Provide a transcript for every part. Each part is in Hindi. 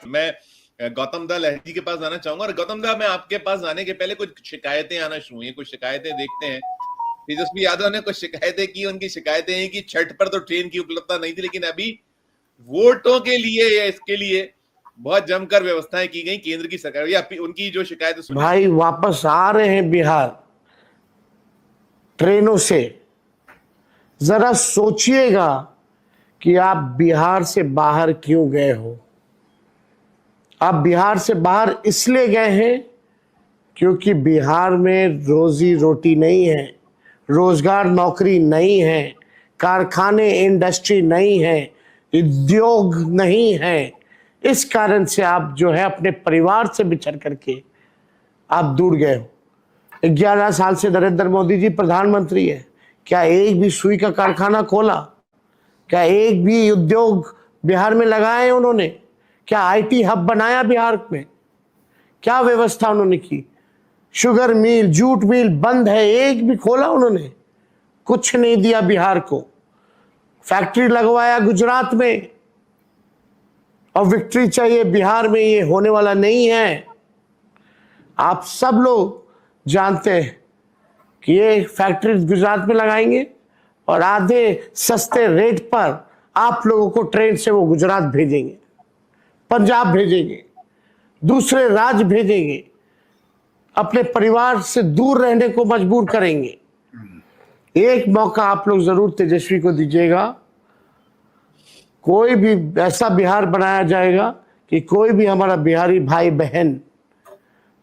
मैं गौतम दा लहरी के पास जाना चाहूंगा। और गौतम दा, मैं आपके पास जाने के पहले कुछ शिकायतें आना शुरू हुई, कुछ शिकायतें देखते हैं। तेजस्वी यादव ने कुछ शिकायतें की, उनकी शिकायतें हैं कि छठ पर तो ट्रेन की उपलब्धता नहीं थी, लेकिन अभी वोटों के लिए या इसके लिए बहुत जमकर व्यवस्थाएं की गई केंद्र की सरकार। या उनकी जो शिकायत सुनी। भाई वापस आ रहे हैं बिहार ट्रेनों से, जरा सोचिएगा कि आप बिहार से बाहर क्यों गए हो। आप बिहार से बाहर इसलिए गए हैं क्योंकि बिहार में रोजी रोटी नहीं है, रोजगार नौकरी नहीं है, कारखाने इंडस्ट्री नहीं है, उद्योग नहीं है। इस कारण से आप जो है अपने परिवार से बिछड़ करके आप दूर गए हो। 11 साल से नरेंद्र मोदी जी प्रधानमंत्री है, क्या एक भी सुई का कारखाना खोला? क्या एक भी उद्योग बिहार में लगाए उन्होंने? क्या आईटी हब बनाया बिहार में? क्या व्यवस्था उन्होंने की? शुगर मिल, जूट मिल बंद है, एक भी खोला उन्होंने? कुछ नहीं दिया बिहार को। फैक्ट्री लगवाया गुजरात में, और विक्ट्री चाहिए बिहार में, ये होने वाला नहीं है। आप सब लोग जानते हैं कि ये फैक्ट्री गुजरात में लगाएंगे और आधे सस्ते रेट पर आप लोगों को ट्रेन से वो गुजरात भेजेंगे, पंजाब भेजेंगे, दूसरे राज्य भेजेंगे, अपने परिवार से दूर रहने को मजबूर करेंगे। एक मौका आप लोग जरूर तेजस्वी को दीजिएगा। कोई भी ऐसा बिहार बनाया जाएगा कि कोई भी हमारा बिहारी भाई बहन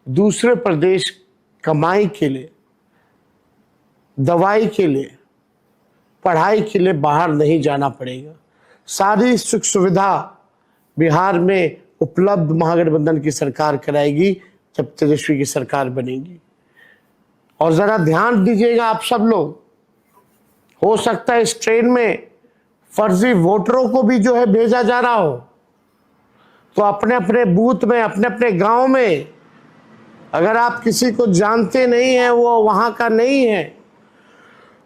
दूसरे प्रदेश कमाई के लिए, दवाई के लिए, पढ़ाई के लिए बाहर नहीं जाना पड़ेगा। सारी सुख सुविधा बिहार में उपलब्ध महागठबंधन की सरकार कराएगी जब तेजस्वी की सरकार बनेगी। और जरा ध्यान दीजिएगा आप सब लोग, हो सकता है इस ट्रेन में फर्जी वोटरों को भी जो है भेजा जा रहा हो, तो अपने अपने बूथ में, अपने अपने गांव में अगर आप किसी को जानते नहीं हैं, वो वहां का नहीं है,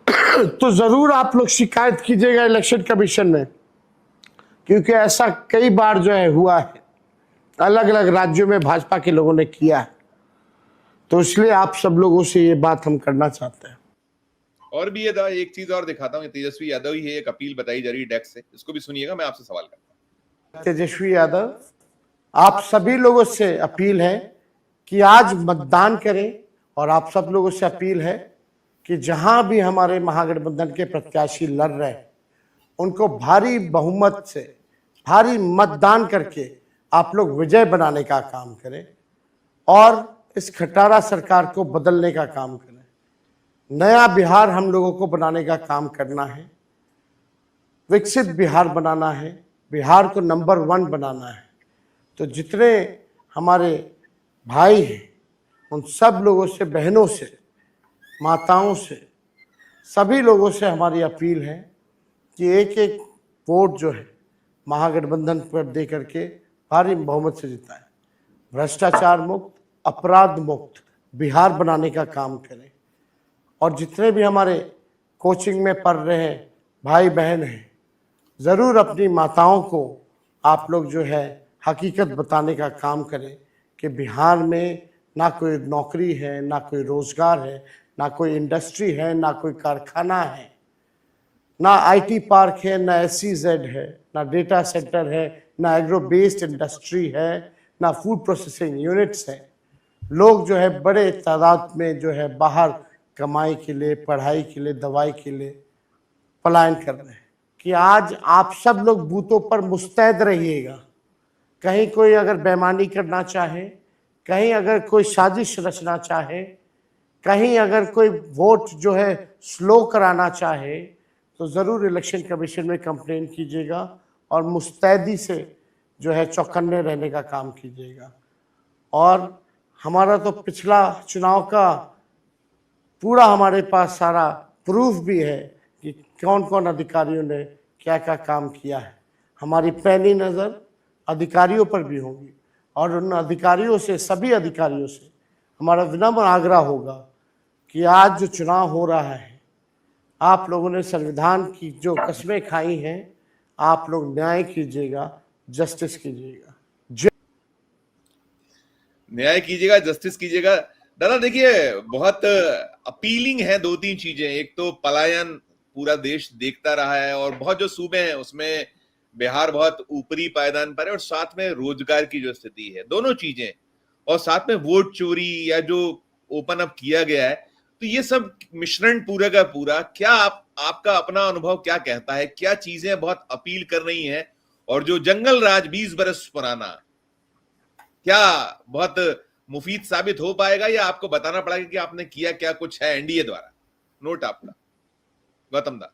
तो जरूर आप लोग शिकायत कीजिएगा इलेक्शन कमीशन में, क्योंकि ऐसा कई बार जो है हुआ है, अलग अलग राज्यों में भाजपा के लोगों ने किया है। तो इसलिए आप सब लोगों से ये बात हम करना चाहते हैं। और भी ये एक चीज और दिखाता हूँ, तेजस्वी यादव ही है, एक अपील बताई जा रही है डेस्क से, इसको भी सुनिएगा, मैं आपसे सवाल करता हूँ। तेजस्वी यादव, आप सभी लोगों से अपील है कि आज मतदान करें, और आप सब लोगों से अपील है कि जहां भी हमारे महागठबंधन के प्रत्याशी लड़ रहे हैं, उनको भारी बहुमत से, भारी मतदान करके आप लोग विजय बनाने का काम करें और इस खटारा सरकार को बदलने का काम करें। नया बिहार हम लोगों को बनाने का काम करना है, विकसित बिहार बनाना है, बिहार को नंबर 1 बनाना है। तो जितने हमारे भाई हैं, उन सब लोगों से, बहनों से, माताओं से, सभी लोगों से हमारी अपील है कि एक एक वोट जो है महागठबंधन पर दे करके भारी बहुमत से जिताएं। भ्रष्टाचार मुक्त, अपराध मुक्त बिहार बनाने का काम करें। और जितने भी हमारे कोचिंग में पढ़ रहे हैं भाई बहन हैं, ज़रूर अपनी माताओं को आप लोग जो है हकीकत बताने का काम करें कि बिहार में ना कोई नौकरी है, ना कोई रोजगार है, ना कोई इंडस्ट्री है, ना कोई कारखाना है, ना आईटी पार्क है, ना SEZ है, ना डेटा सेंटर है, ना एग्रो बेस्ड इंडस्ट्री है, ना फूड प्रोसेसिंग यूनिट्स है। लोग जो है बड़े तादाद में जो है बाहर कमाई के लिए, पढ़ाई के लिए, दवाई के लिए पलायन कर रहे हैं। कि आज आप सब लोग बूथों पर मुस्तैद रहिएगा। कहीं कोई अगर बेईमानी करना चाहे, कहीं अगर कोई साजिश रचना चाहे, कहीं अगर कोई वोट जो है स्लो कराना चाहे, तो ज़रूर इलेक्शन कमीशन में कंप्लेन कीजिएगा और मुस्तैदी से जो है चौकन्ने रहने का काम कीजिएगा। और हमारा तो पिछला चुनाव का पूरा हमारे पास सारा प्रूफ भी है कि कौन कौन अधिकारियों ने क्या क्या काम किया है। हमारी पैनी नज़र अधिकारियों पर भी होगी, और उन अधिकारियों से, सभी अधिकारियों से हमारा विनम्र आग्रह होगा कि आज जो चुनाव हो रहा है, आप लोगों ने संविधान की जो कस्में खाई हैं, आप लोग न्याय कीजिएगा, जस्टिस कीजिएगा। न्याय कीजिएगा, जस्टिस कीजिएगा। दादा देखिए, बहुत अपीलिंग है दो तीन चीजें। एक तो पलायन पूरा देश देखता रहा है, और बहुत जो सूबे हैं उसमें बिहार बहुत ऊपरी पायदान पर है, और साथ में रोजगार की जो स्थिति है, दोनों चीजें, और साथ में वोट चोरी या जो ओपन अप किया गया है, तो ये सब मिश्रण पूरा का पूरा, क्या आपका अपना अनुभव क्या कहता है, क्या चीजें बहुत अपील कर रही हैं, और जो जंगल राज 20 बरस पुराना, क्या बहुत मुफीद साबित हो पाएगा, या आपको बताना पड़ेगा कि आपने किया क्या कुछ है एनडीए द्वारा? नोट आपका, गौतम दा।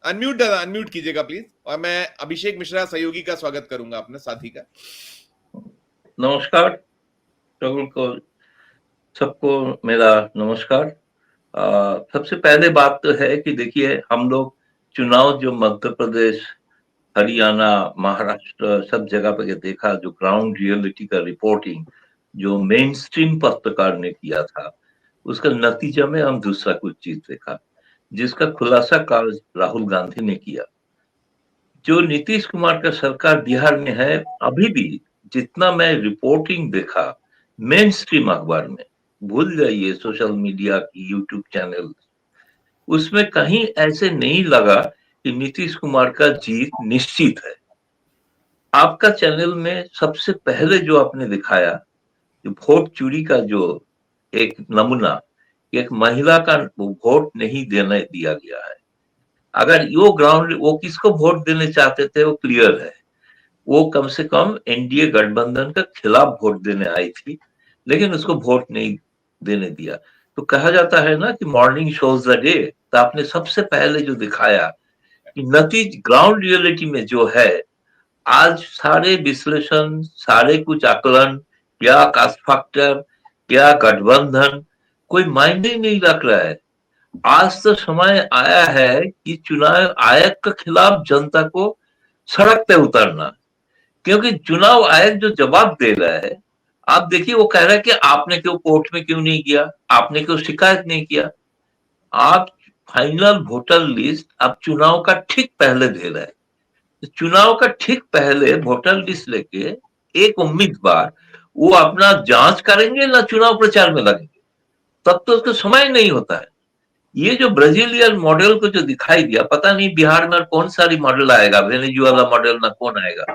अनम्यूट दादा, अनम्यूट कीजिएगा प्लीज। और मैं अभिषेक मिश्रा सहयोगी का स्वागत करूंगा, अपने साथी का। नमस्कार को सबको मेरा नमस्कार। सबसे पहले बात तो है कि देखिए, हम लोग चुनाव जो मध्य प्रदेश, हरियाणा, महाराष्ट्र सब जगह पे देखा, जो ग्राउंड रियलिटी का रिपोर्टिंग जो मेन स्ट्रीम पत्रकार ने किया था, उसका नतीजा में हम दूसरा कुछ चीज देखा, जिसका खुलासा कल राहुल गांधी ने किया। जो नीतीश कुमार का सरकार बिहार में है, अभी भी जितना मैं रिपोर्टिंग देखा मेन स्ट्रीम अखबार में, भूल जाइए सोशल मीडिया की यूट्यूब चैनल, उसमें कहीं ऐसे नहीं लगा कि नीतीश कुमार का जीत निश्चित है। आपका चैनल में सबसे पहले जो आपने दिखाया, जो वोट चोरी का जो एक नमूना, एक महिला का वोट नहीं देने दिया गया है। अगर वो किसको वोट देने चाहते थे वो क्लियर है, वो कम से कम एनडीए गठबंधन के खिलाफ वोट देने आई थी, लेकिन उसको वोट नहीं देने दिया। तो कहा जाता है ना कि मॉर्निंग शोज द डे। तो आपने सबसे पहले जो दिखाया कि नतीज ग्राउंड रियलिटी में जो है, आज सारे विश्लेषण, सारे कुछ आकलन, क्या कास्ट फैक्टर, क्या गठबंधन, कोई मायने नहीं रख रहा है। आज तो समय आया है कि चुनाव आयोग के खिलाफ जनता को सड़क पे उतरना, क्योंकि चुनाव आयोग जो जवाब दे रहा है, आप देखिए, वो कह रहा है कि आपने क्यों कोर्ट में क्यों नहीं किया, आपने क्यों शिकायत नहीं किया। आप फाइनल वोटर लिस्ट आप चुनाव का ठीक पहले दे रहे हैं। चुनाव का ठीक पहले वोटर लिस्ट लेके एक उम्मीदवार वो अपना जांच करेंगे ना चुनाव प्रचार में लगेंगे, तब तो उसको समय नहीं होता है। ये जो ब्राजीलियन मॉडल को जो दिखाई दिया, पता नहीं बिहार में कौन सा मॉडल आएगा, वेनेजुएला मॉडल ना कौन आएगा।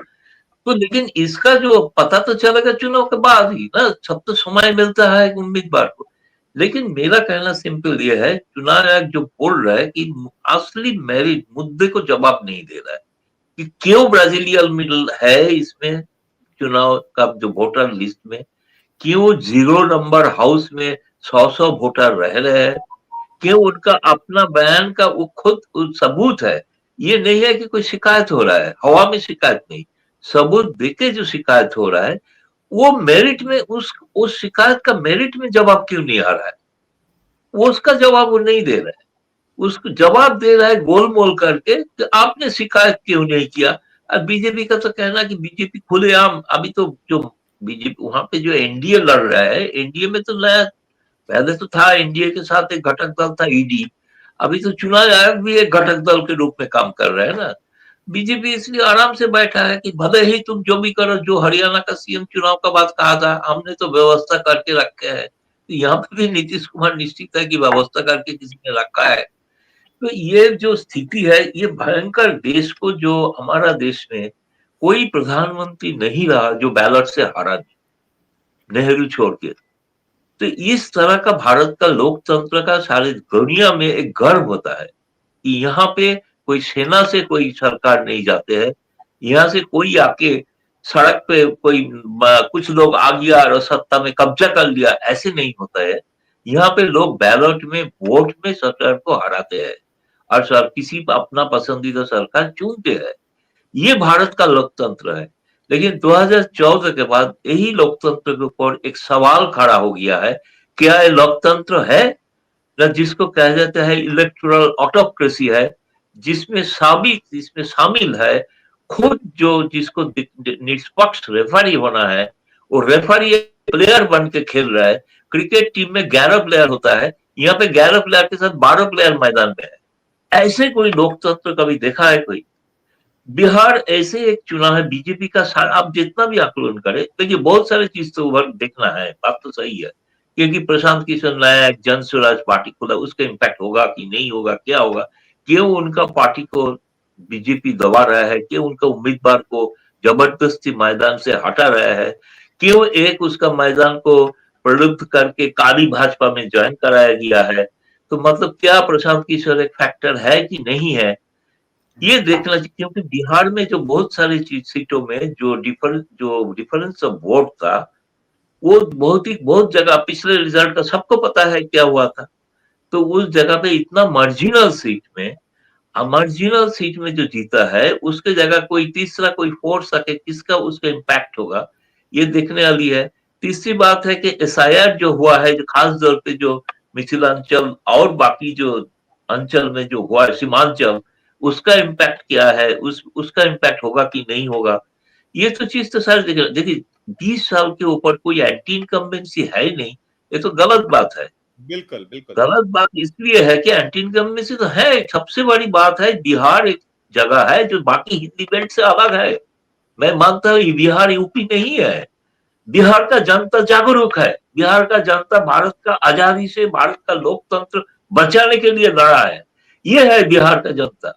तो लेकिन इसका जो पता तो चलेगा चुनाव के बाद ही ना, सब तो समय मिलता है उम्मीदवार को। लेकिन मेरा कहना सिंपल ये है, चुनाव आयोग जो बोल रहा है कि असली मेरिट मुद्दे को जवाब नहीं दे रहा है कि क्यों ब्राजीलियन मॉडल है इसमें, चुनाव का जो वोटर लिस्ट में क्यों 0 नंबर हाउस में 100 वोटर रह रहे हैं, क्यों उनका अपना बयान का वो खुद सबूत है। ये नहीं है कि कोई शिकायत हो रहा है, हवा में शिकायत नहीं, सबूत देके जो शिकायत हो रहा है, वो मेरिट में उस शिकायत का मेरिट में जवाब क्यों नहीं आ रहा है, वो उसका जवाब वो नहीं दे रहा है। उसको जवाब दे रहा है गोलमोल करके कि आपने शिकायत क्यों नहीं किया। और बीजेपी का तो कहना कि बीजेपी खुलेआम, अभी तो जो बीजेपी वहां पे जो एनडीए लड़ रहा है, एनडीए में तो नया, पहले तो था एनडीए के साथ एक घटक दल था ईडी, अभी तो चुनाव आयोग भी एक घटक दल के रूप में काम कर रहा है ना। बीजेपी इसलिए आराम से बैठा है कि भले ही तुम जो भी करो, जो हरियाणा का सीएम चुनाव का बात कहा था, हमने तो व्यवस्था करके रखे है, तो यहाँ पे भी नीतीश कुमार निश्चित है कि व्यवस्था करके किसी ने रखा है। तो ये जो स्थिति है, ये भयंकर, देश को, जो हमारा देश में कोई प्रधानमंत्री नहीं रहा जो बैलेट से हारा, नेहरू छोड़ के। तो इस तरह का भारत का लोकतंत्र का सारी दुनिया में एक गर्व होता है कि यहाँ पे कोई सेना से कोई सरकार नहीं जाते हैं, यहाँ से कोई आके सड़क पे कोई कुछ लोग आ गया और सत्ता में कब्जा कर लिया, ऐसे नहीं होता है। यहाँ पे लोग बैलेट में, वोट में सरकार को हराते हैं और सर किसी अपना पसंदीदा सरकार चुनते हैं। ये भारत का लोकतंत्र है। लेकिन 2014 के बाद यही लोकतंत्र के ऊपर एक सवाल खड़ा हो गया है, क्या ये लोकतंत्र है, न जिसको कहा जाता है इलेक्टोरल ऑटोक्रेसी है, जिसमें शामिल है खुद जो जिसको निष्पक्ष रेफरी होना है, वो रेफरी प्लेयर बन के खेल रहा है। क्रिकेट टीम में 11 प्लेयर होता है, यहाँ पे 11 प्लेयर के साथ 12 प्लेयर मैदान में है। ऐसे कोई लोकतंत्र कभी देखा है कोई? बिहार ऐसे एक चुनाव है बीजेपी का सारा, आप जितना भी आकलन करें, देखिए बहुत सारी चीज तो उभर देखना है, बात तो सही है, क्योंकि प्रशांत किशोर नायक जन स्वराज पार्टी खोला, उसका इम्पैक्ट होगा कि नहीं होगा, क्या होगा, क्यों उनका पार्टी को बीजेपी दबा रहा है, क्यों उनका उम्मीदवार को जबरदस्ती मैदान से हटा रहा है, क्यों एक उसका मैदान को प्रलुब्ध करके काली भाजपा में ज्वाइन कराया गया है, तो मतलब क्या प्रशांत किशोर एक फैक्टर है कि नहीं है, ये देखना चाहिए, क्योंकि बिहार में जो बहुत सारी सीटों में जो डिफरेंस ऑफ वोट था, वो बहुत जगह पिछले रिजल्ट का सबको पता है क्या हुआ था, तो उस जगह पे इतना मार्जिनल सीट में जो जीता है उसके जगह कोई तीसरा कोई फोर्स आके किसका उसका इम्पैक्ट होगा, ये देखने वाली है। तीसरी बात है कि एसआईआर जो हुआ है, जो खास तौर पे जो मिथिलांचल और बाकी जो अंचल में जो हुआ है, सीमांचल, उसका इम्पैक्ट क्या है, उसका इम्पैक्ट होगा कि नहीं होगा, ये तो चीज तो सर देखिए 20 साल के ऊपर कोई एंटी इनकम्बेंसी है ही नहीं, ये तो गलत बात है। बिल्कुल बिल्कुल। गलत बात इसलिए है कि एंटी इनकम्बेंसी तो है, सबसे बड़ी बात है बिहार एक जगह है जो बाकी हिंदी बेल्ट से अलग है। मैं मानता हूँ बिहार यूपी नहीं है, बिहार का जनता जागरूक है, बिहार का जनता भारत का आजादी से, भारत का लोकतंत्र बचाने के लिए लड़ा है, ये है बिहार का जनता।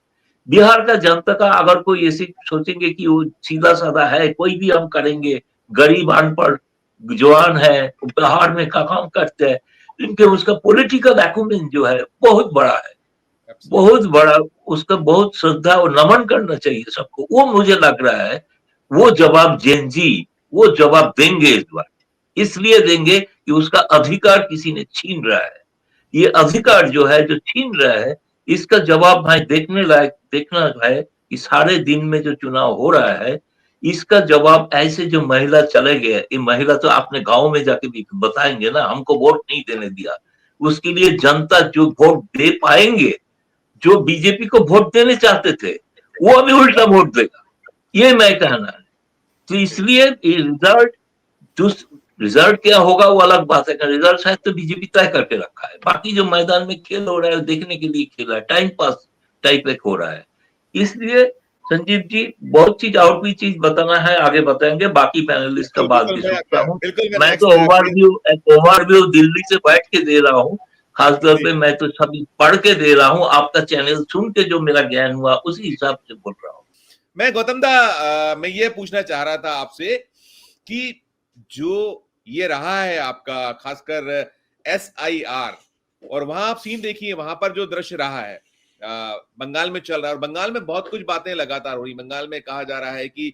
बिहार का जनता का अगर कोई ऐसे सोचेंगे कि वो सीधा साधा है, कोई भी हम करेंगे, गरीब अनपढ़ जवान है, बिहार में काम करते हैं, इनके उसका पॉलिटिकल एक्यूमेंट जो है बहुत बड़ा है, बहुत बड़ा, उसका बहुत श्रद्धा और नमन करना चाहिए सबको। वो मुझे लग रहा है वो जवाब जेनजी वो जवाब देंगे इस बार, इसलिए देंगे कि उसका अधिकार किसी ने छीन रहा है, ये अधिकार जो है जो छीन रहा है, इसका जवाब भाई देखना है कि सारे दिन में जो चुनाव हो रहा है, इसका जवाब ऐसे जो महिला चले गए, ये महिला तो अपने गांव में जाके भी बताएंगे ना, हमको वोट नहीं देने दिया, उसके लिए जनता जो वोट दे पाएंगे, जो बीजेपी को वोट देने चाहते थे, वो अभी उल्टा वोट देगा, ये मैं कहना है। तो इसलिए रिजल्ट क्या होगा वो अलग बात है, रिजल्ट शायद तो बीजेपी तय करके रखा है, बाकी जो मैदान में खेल हो रहा है देखने के लिए खेल रहा है, टाइम पास टाइप एक हो रहा है। इसलिए संजीव जी बहुत चीज और भी चीज बताना है, आगे बताएंगे, बाकी पैनलिस्ट का बात भी सुनता हूँ। मैं तो ओवरव्यू दिल्ली से बैठ के दे रहा हूँ, खासतौर पे मैं तो सभी पढ़ के दे रहा हूँ, आपका चैनल सुन के जो मेरा ज्ञान हुआ उसी हिसाब से बोल रहा हूँ। मैं गौतम दा, मैं ये पूछना चाह रहा था आपसे कि जो ये रहा है आपका खासकर SIR, और वहां आप सीन देखिए, वहां पर जो दृश्य रहा है बंगाल में चल रहा है, और बंगाल में बहुत कुछ बातें लगातार हो रही। बंगाल में कहा जा रहा है कि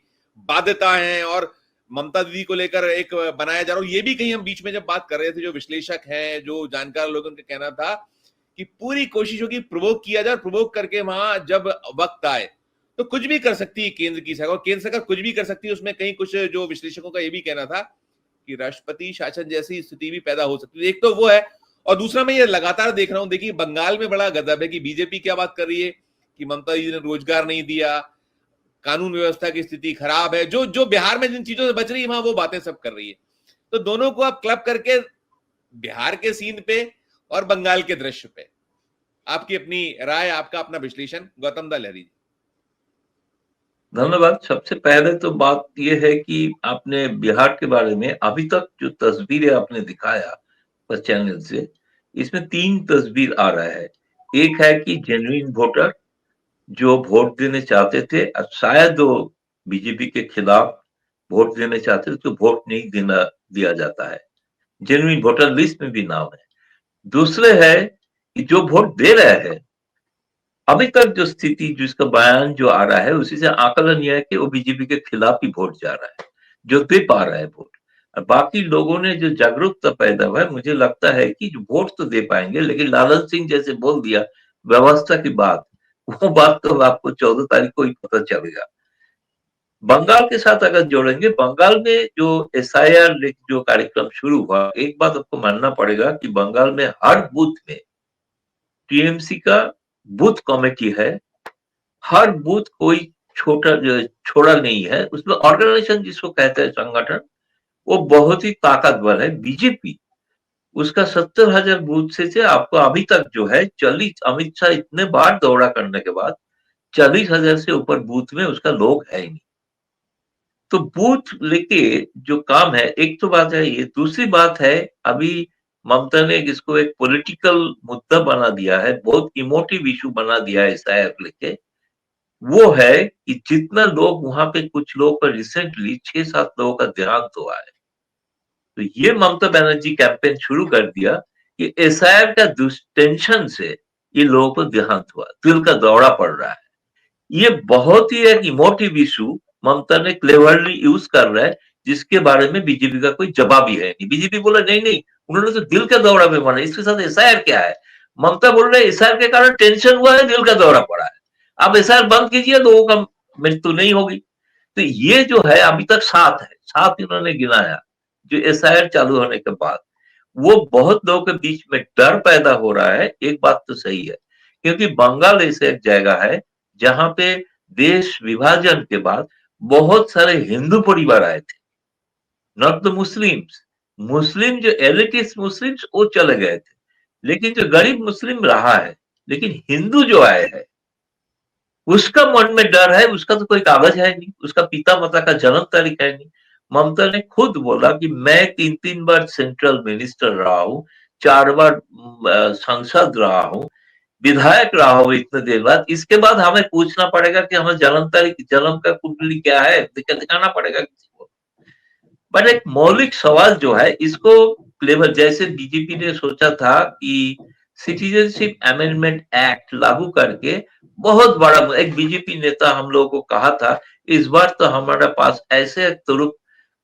बाध्यता है और ममता दीदी को लेकर एक बनाया जा रहा है। ये भी कहीं हम बीच में जब बात कर रहे थे, जो विश्लेषक हैं, जो जानकार लोगों का कहना था कि पूरी कोशिश होगी प्रोवोक किया जाए, प्रोवोक करके वहां जब वक्त आए तो कुछ भी कर सकती है केंद्र की सरकार, और केंद्र सरकार कुछ भी कर सकती है। उसमें कहीं कुछ जो विश्लेषकों का ये भी कहना था कि राष्ट्रपति शासन जैसी स्थिति भी पैदा हो सकती है। एक तो वो है, और दूसरा मैं ये लगातार देख रहा हूं, देखिए बंगाल में बड़ा गजब है कि बीजेपी क्या बात कर रही है कि ममता जी ने रोजगार नहीं दिया, कानून व्यवस्था की स्थिति खराब है, जो जो बिहार में जिन चीजों से बच रही है वहां वो बातें सब कर रही है। तो दोनों को आप क्लब करके बिहार के सीन पे और बंगाल के दृश्य पे आपकी अपनी राय, आपका अपना विश्लेषण, गौतम दा लहरी। धन्यवाद। सबसे पहले तो बात यह है कि आपने बिहार के बारे में अभी तक जो तस्वीरें आपने दिखाया बस चैनल से, इसमें 3 तस्वीर आ रहा है। एक है कि जेन्युइन वोटर जो वोट देने चाहते थे, शायद वो बीजेपी के खिलाफ वोट देने चाहते थे, तो वोट नहीं देना दिया जाता है, जेन्युइन वोटर लिस्ट में भी नाम है। दूसरे है कि जो वोट दे रहे हैं, अभी तक जो स्थिति जिसका बयान जो आ रहा है उसी से आकलन यह है कि वो बीजेपी के खिलाफ ही वोट जा रहा है, जो दे पा रहा है वोट। और बाकी लोगों ने जो जागरूकता पैदा हुआ है, मुझे लगता है कि जो वोट तो दे पाएंगे, लेकिन लालन सिंह जैसे बोल दिया व्यवस्था की बात, वो बात तो आपको 14 तारीख को ही पता चलेगा। बंगाल के साथ अगर जोड़ेंगे, बंगाल में जो SIR जो कार्यक्रम शुरू हुआ, एक बात आपको मानना पड़ेगा कि बंगाल में हर बूथ में TMC का बूथ कमेटी है, हर बूथ कोई छोड़ा नहीं है, उसमें ऑर्गेनाइजेशन जिसको कहते हैं संगठन, वो बहुत ही ताकतवर है। बीजेपी उसका 70,000 बूथ से आपको अभी तक जो है 40, अमित शाह इतने बार दौरा करने के बाद 40,000 से ऊपर बूथ में उसका लोग है ही नहीं। तो बूथ लेके जो काम है, एक तो बात है ये, दूसरी बात है अभी ममता ने इसको एक पॉलिटिकल मुद्दा बना दिया है, बहुत इमोटिव इशू बना दिया है एसआईआर लेके। वो है कि जितना लोग वहां पे, कुछ लोग का रिसेंटली 6-7 लोगों का देहांत हुआ है, तो ये ममता बनर्जी कैंपेन शुरू कर दिया कि एसआईआर का टेंशन से ये लोगों को देहांत हुआ, दिल का दौरा पड़ रहा है। ये बहुत ही एक इमोटिव इशू ममता ने क्लेवरली यूज कर रहा है, जिसके बारे में बीजेपी का कोई जवाब ही है नहीं। बीजेपी बोला नहीं नहीं, उन्होंने तो दिल का दौरा भी माना, इसके साथ एसआईआर क्या है। ममता बोल रहे एसआईआर के कारण टेंशन हुआ है, दिल का दौरा पड़ा है, अब एसआईआर बंद कीजिए, लोगों का मृत्यु नहीं होगी। तो ये जो है अभी तक 7 है, 7 इन्होंने गिनाया जो एसआईआर चालू होने के बाद। वो बहुत लोगों के बीच में डर पैदा हो रहा है। एक बात तो सही है, क्योंकि बंगाल ऐसे एक जगह है जहां पे देश विभाजन के बाद बहुत सारे हिंदू परिवार आए थे, नॉट द मुस्लिम्स। मुस्लिम जो एलिटिस्ट मुस्लिम्स वो चले गए थे, लेकिन जो गरीब मुस्लिम रहा है, लेकिन हिंदू जो आए हैं उसका मन में डर है। उसका तो कोई कागज है नहीं, उसका पिता माता का जन्म तारीख है नहीं। ममता ने खुद बोला कि मैं 3-3 बार सेंट्रल मिनिस्टर रहा हूँ, 4 बार सांसद रहा हूँ, विधायक रहा हूँ इतने देर बाद, इसके बाद हमें पूछना पड़ेगा कि हमें जन्म तारीख, जन्म का कुंडली क्या है, दिखाना पड़ेगा किसी को। बट एक मौलिक सवाल जो है, इसको क्लेवर जैसे बीजेपी ने सोचा था कि सिटीजनशिप अमेंडमेंट एक्ट लागू करके बहुत बड़ा, एक बीजेपी नेता हम लोगों को कहा था इस बार तो हमारे पास ऐसे तुरुप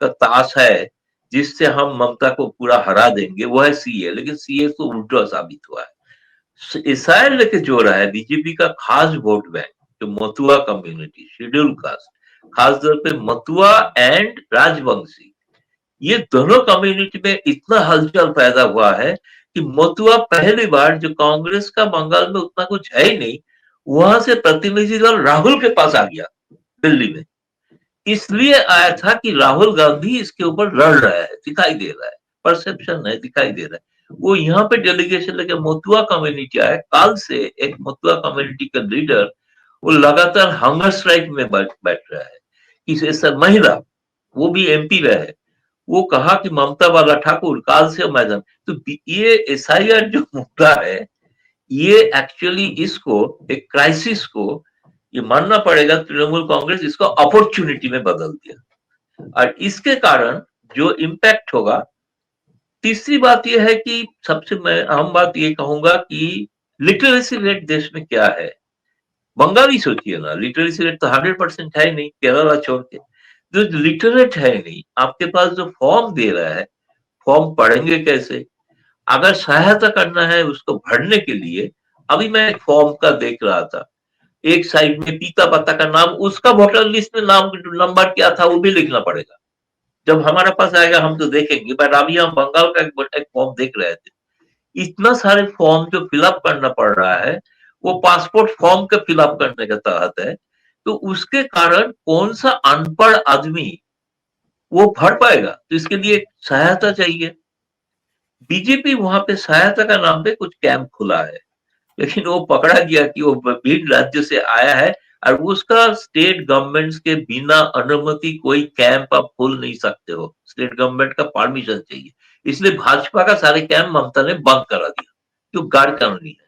का ताश है जिससे हम ममता को पूरा हरा देंगे, वो है सीए। लेकिन सीए तो उल्टा साबित हुआ है। एसआईआर लेके जो रहा है बीजेपी का खास वोट बैंक, जो मथुआ कम्युनिटी, शेड्यूल कास्ट, खासतौर पे मथुआ एंड राजवंशी, ये दोनों कम्युनिटी में इतना हलचल पैदा हुआ है कि मथुआ पहली बार, जो कांग्रेस का बंगाल में उतना कुछ है ही नहीं, वहां से प्रतिनिधि दल राहुल के पास आ गया दिल्ली में। इसलिए आया था कि राहुल गांधी इसके ऊपर लड़ रहा है, दिखाई दे रहा है, परसेप्शन है, दिखाई दे रहा है। वो यहाँ पे डेलीगेशन लेके मथुआ कम्युनिटी आया। काल से एक मथुआ कम्युनिटी का लीडर वो लगातार हंगर स्ट्राइक में बैठ रहा है। किसी महिला, वो भी एमपी रहे, वो कहा कि ममता वाला ठाकुर काल से मैदान। तो ये एसआईआर जो मुद्दा है, ये एक्चुअली इसको, एक क्राइसिस को, ये मानना पड़ेगा तृणमूल कांग्रेस इसको अपॉर्चुनिटी में बदल दिया। और इसके कारण जो इम्पैक्ट होगा, तीसरी बात यह है कि सबसे मैं अहम बात ये कहूंगा कि लिटरेसी रेट देश में क्या है। बंगाली सोचिए ना, लिटरेसी रेट तो 100% है नहीं, केरला छोड़ के। जो लिटरेट है नहीं, आपके पास जो फॉर्म दे रहा है, फॉर्म पढ़ेंगे कैसे। अगर सहायता करना है उसको भरने के लिए, अभी मैं एक फॉर्म का देख रहा था, एक साइड में पिता पता का नाम, उसका वोटर लिस्ट में नाम नंबर क्या था वो भी लिखना पड़ेगा। जब हमारे पास आएगा हम तो देखेंगे, बट अभी हम बंगाल का एक फॉर्म देख रहे थे, इतना सारे फॉर्म जो फिलअप करना पड़ रहा है, वो पासपोर्ट फॉर्म के फिलअप करने के तहत है। तो उसके कारण कौन सा अनपढ़ आदमी वो भर पाएगा, तो इसके लिए सहायता चाहिए। बीजेपी वहां पे सहायता का नाम पे कुछ कैंप खुला है, लेकिन वो पकड़ा गया कि वो भिन्न राज्य से आया है और उसका स्टेट गवर्नमेंट्स के बिना अनुमति कोई कैंप आप खोल नहीं सकते हो, स्टेट गवर्नमेंट का परमिशन चाहिए। इसलिए भाजपा का सारे कैंप ममता ने बंद करा दिया, जो गैर कानूनी है।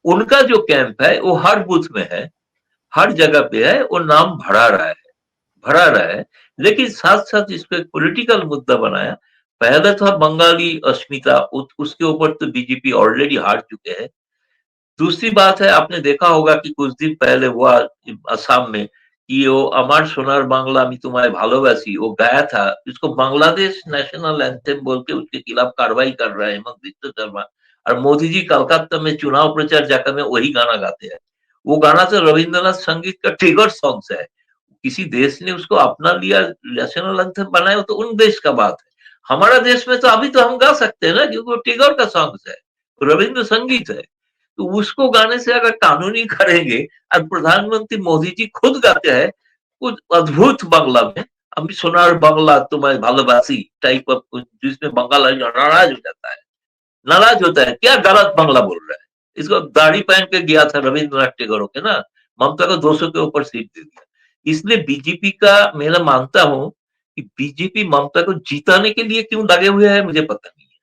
उनका जो कैंप है वो हर बूथ में है, हर जगह पे है, वो नाम भरा रहा है। लेकिन साथ साथ इसको एक पॉलिटिकल मुद्दा बनाया। पहले था बंगाली अस्मिता, उसके ऊपर तो बीजेपी ऑलरेडी हार चुके हैं। दूसरी बात है, आपने देखा होगा कि कुछ दिन पहले हुआ असम में कि वो अमर सोनार बांग्ला मी तुम्हारे भालोबासी वो गाया था, इसको बांग्लादेश नेशनल एंथम बोल के उसके खिलाफ कार्रवाई कर रहे हैं हेमंत बिस्व शर्मा। और मोदी जी कलकत्ता में चुनाव प्रचार जाकर में वही गाना गाते हैं। वो गाना तो रविंद्रनाथ संगीत का ट्रिगर सॉन्ग है, किसी देश ने उसको अपना लिया, नेशनल एंथम बनाया, तो उन देश का बात है। हमारा देश में तो अभी तो हम गा सकते हैं ना, क्योंकि वो ट्रिगर का सॉन्ग है, रविंद्र संगीत है। तो उसको गाने से अगर कानूनी करेंगे, और प्रधानमंत्री मोदी जी खुद गाते हैं कुछ अद्भुत बांग्ला में, अभी सोनार बांग्ला तुम्हारे भालोबासी टाइप ऑफ, जिसमें बंगाल नाराज हो जाता है, नाराज होता है, क्या गलत बांग्ला बोल रहा है। इसको दाढ़ी पहन के गया था रविंद्रनाथ टैगोर के ना, ममता को 200 के ऊपर सीट दे दिया। इसलिए बीजेपी का मेरा मानता हूं कि बीजेपी ममता को जिताने के लिए क्यों लगे हुए है मुझे पता नहीं है।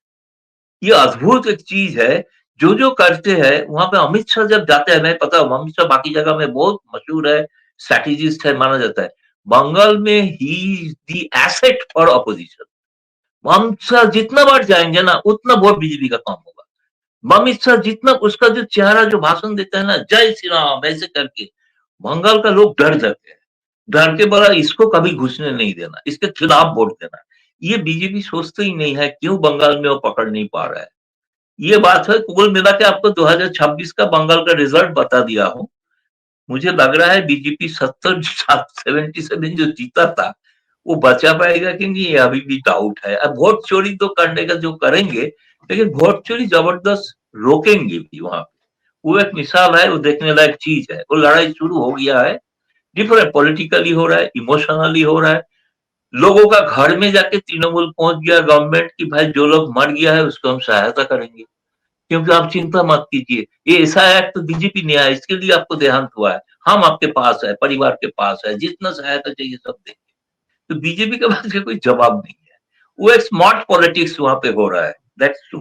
ये अद्भुत एक चीज है, जो जो करते हैं वहां पे। अमित शाह जब जाते हैं, मैं पता हूं अमित शाह बाकी जगह में बहुत मशहूर है, स्ट्रेटेजिस्ट है माना जाता है, बंगाल में he is the asset for opposition. Amit Shah जितना बार जाएंगे ना उतना बहुत बीजेपी का काम होगा। अमित शाह जितना, उसका जो चेहरा जो भाषण देता है ना, जय श्री राम ऐसे करके, बंगाल का लोग डर जाते हैं, डर के बोला इसको कभी घुसने नहीं देना, इसके खिलाफ वोट देना। ये बीजेपी सोचते ही नहीं है, क्यों बंगाल में वो पकड़ नहीं पा रहा है। ये बात है। कुल मिला के आपको 2026 का बंगाल का रिजल्ट बता दिया हूं। मुझे लग रहा है बीजेपी 77 जो जीता था वो बचा पाएगा कि नहीं, ये अभी भी डाउट है। अब वोट चोरी तो करने का जो करेंगे, लेकिन वोट चोरी जबरदस्त रोकेंगे भी वहां पे। वो एक मिसाल है, वो देखने लायक चीज है। वो लड़ाई शुरू हो गया है, डिफरेंट पॉलिटिकली हो रहा है, इमोशनली हो रहा है। लोगों का घर में जाके तृणमूल पहुंच गया गवर्नमेंट की, भाई जो लोग मर गया है उसको हम सहायता करेंगे, क्योंकि आप चिंता मत कीजिए, ये ऐसा एक्ट तो बीजेपी ने आया, इसके लिए आपको देहांत हुआ है, हम आपके पास है, परिवार के पास है, जितना सहायता चाहिए सब देंगे। तो बीजेपी के पास कोई जवाब नहीं है। वो एक स्मार्ट पॉलिटिक्स वहां पे हो रहा है, दैट्स ट्रू।